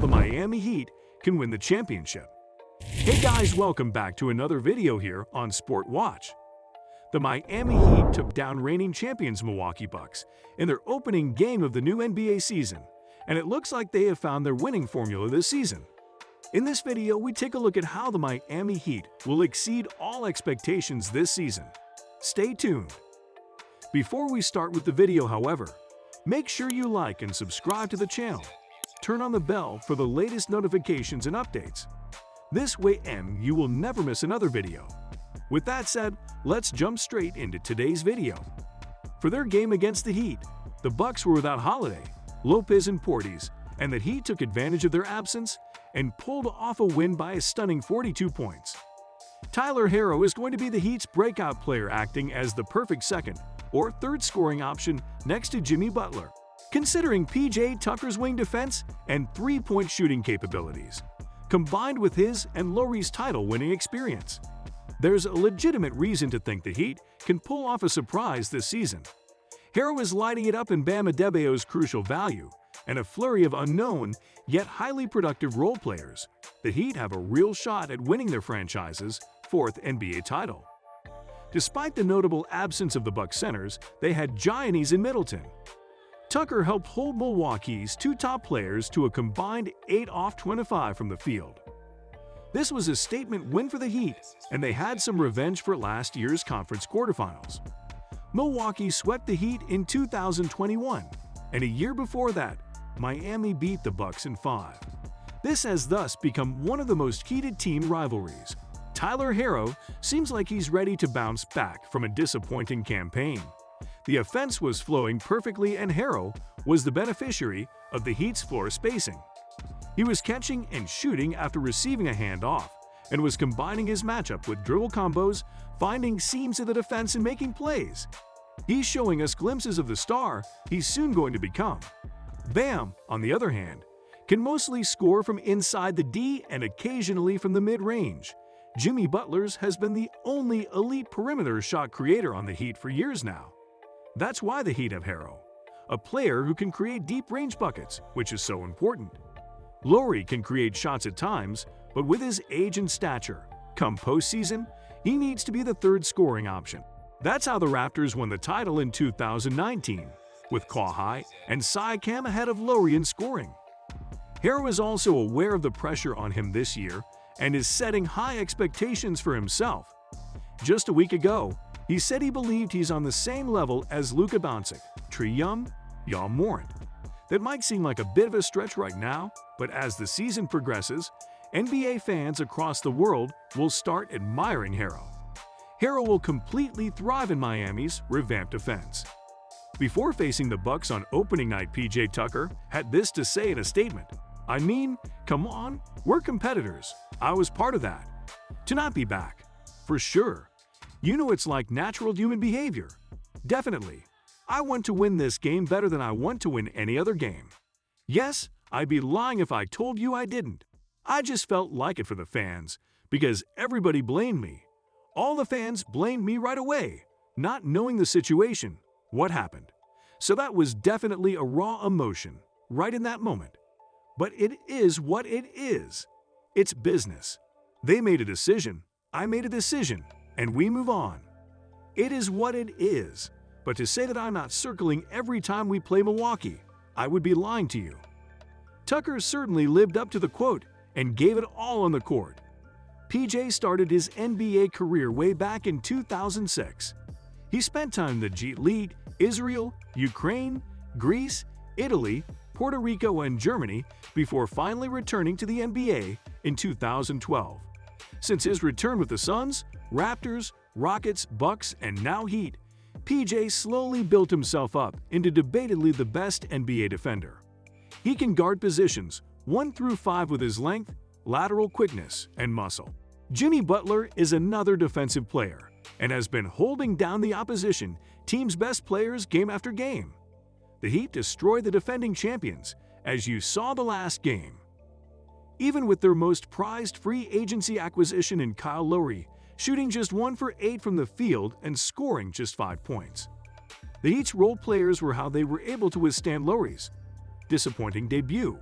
the Miami Heat can win the championship. Hey guys, welcome back to another video here on Sport Watch. The Miami Heat took down reigning champions Milwaukee Bucks in their opening game of the new NBA season, and it looks like they have found their winning formula this season. In this video, we take a look at how the Miami Heat will exceed all expectations this season. Stay tuned. Before we start with the video, however, make sure you like and subscribe to the channel. Turn on the bell for the latest notifications and updates. This way, you will never miss another video. With that said, let's jump straight into today's video. For their game against the Heat, the Bucks were without Holiday, Lopez and Portis, and the Heat took advantage of their absence and pulled off a win by a stunning 42 points. Tyler Herro is going to be the Heat's breakout player, acting as the perfect second or third scoring option next to Jimmy Butler, considering PJ Tucker's wing defense and three-point shooting capabilities, combined with his and Lowry's title-winning experience. There's a legitimate reason to think the Heat can pull off a surprise this season. Herro is lighting it up in Bam Adebayo's crucial value and a flurry of unknown yet highly productive role players. The Heat have a real shot at winning their franchise's fourth NBA title. Despite the notable absence of the Bucks centers, they had Giannis in Middleton. Tucker helped hold Milwaukee's two top players to a combined 8 off 25 from the field. This was a statement win for the Heat, and they had some revenge for last year's conference quarterfinals. Milwaukee swept the Heat in 2021, and a year before that, Miami beat the Bucks in 5. This has thus become one of the most heated team rivalries. Tyler Herro seems like he's ready to bounce back from a disappointing campaign. The offense was flowing perfectly, and Herro was the beneficiary of the Heat's floor spacing. He was catching and shooting after receiving a handoff, and was combining his matchup with dribble combos, finding seams of the defense and making plays. He's showing us glimpses of the star he's soon going to become. Bam, on the other hand, can mostly score from inside the D and occasionally from the mid-range. Jimmy Butler's has been the only elite perimeter shot creator on the Heat for years now. That's why the Heat have Herro, a player who can create deep-range buckets, which is so important. Lowry can create shots at times, but with his age and stature, come postseason, he needs to be the third scoring option. That's how the Raptors won the title in 2019, with Kawhi and Siakam ahead of Lowry in scoring. Herro is also aware of the pressure on him this year and is setting high expectations for himself. Just a week ago, he said he believed he's on the same level as Luka Doncic, Trae Young, Ja Morant. That might seem like a bit of a stretch right now, but as the season progresses, NBA fans across the world will start admiring Herro. Herro will completely thrive in Miami's revamped offense. Before facing the Bucks on opening night, PJ Tucker had this to say in a statement: "I mean, come on, we're competitors. I was part of that. To not be back, for sure. You know, it's like natural human behavior. Definitely. I want to win this game better than I want to win any other game. Yes, I'd be lying if I told you I didn't. I just felt like it for the fans, because everybody blamed me. All the fans blamed me right away, not knowing the situation, what happened. So that was definitely a raw emotion, right in that moment. But it is what it is. It's business. They made a decision, I made a decision, and we move on. It is what it is. But to say that I'm not circling every time we play Milwaukee, I would be lying to you." Tucker certainly lived up to the quote and gave it all on the court. PJ started his NBA career way back in 2006. He spent time in the G League, Israel, Ukraine, Greece, Italy, Puerto Rico, and Germany before finally returning to the NBA in 2012. Since his return with the Suns, Raptors, Rockets, Bucks, and now Heat, PJ slowly built himself up into debatably the best NBA defender. He can guard positions 1 through 5 with his length, lateral quickness, and muscle. Jimmy Butler is another defensive player and has been holding down the opposition team's best players game after game. The Heat destroyed the defending champions, as you saw the last game. Even with their most prized free agency acquisition in Kyle Lowry, shooting just 1 for 8 from the field and scoring just 5 points. The Heat's role players were how they were able to withstand Lowry's disappointing debut.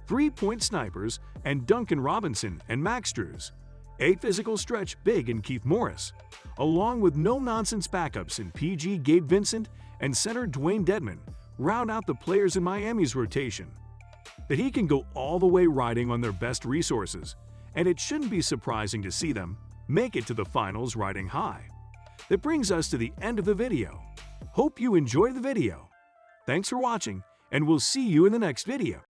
3-point snipers and Duncan Robinson and Max Strus, 8 physical stretch big and Keith Morris, along with no-nonsense backups in PG Gabe Vincent and center Dwayne Dedmon, round out the players in Miami's rotation. That he can go all the way riding on their best resources, and it shouldn't be surprising to see them make it to the finals riding high. That brings us to the end of the video. Hope you enjoy the video. Thanks for watching, and we'll see you in the next video.